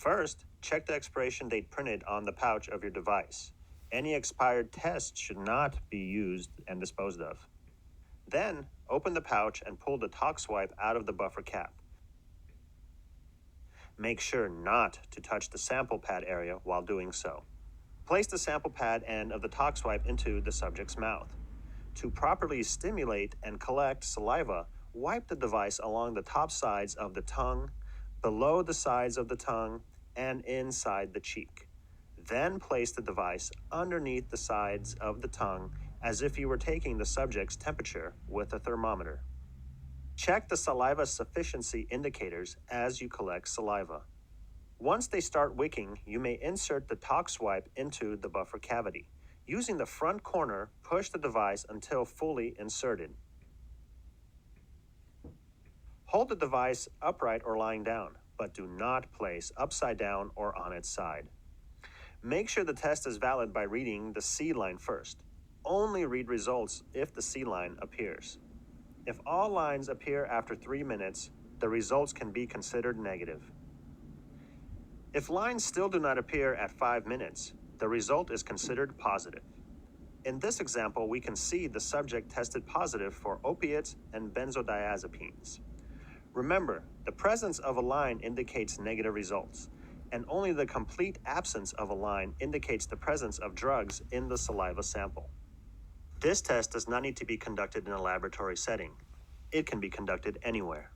First, check the expiration date printed on the pouch of your device. Any expired tests should not be used and disposed of. Then, open the pouch and pull the Toxwipe out of the buffer cap. Make sure not to touch the sample pad area while doing so. Place the sample pad end of the Toxwipe into the subject's mouth. To properly stimulate and collect saliva, wipe the device along the top sides of the tongue, below the sides of the tongue, and inside the cheek. Then place the device underneath the sides of the tongue as if you were taking the subject's temperature with a thermometer. Check the saliva sufficiency indicators as you collect saliva. Once they start wicking, you may insert the Toxwipe into the buffer cavity. Using the front corner, push the device until fully inserted. Hold the device upright or lying down, but do not place upside down or on its side. Make sure the test is valid by reading the C line first. Only read results if the C line appears. If all lines appear after 3 minutes, the results can be considered negative. If lines still do not appear at 5 minutes, the result is considered positive. In this example, we can see the subject tested positive for opiates and benzodiazepines. Remember, the presence of a line indicates negative results, and only the complete absence of a line indicates the presence of drugs in the saliva sample. This test does not need to be conducted in a laboratory setting. It can be conducted anywhere.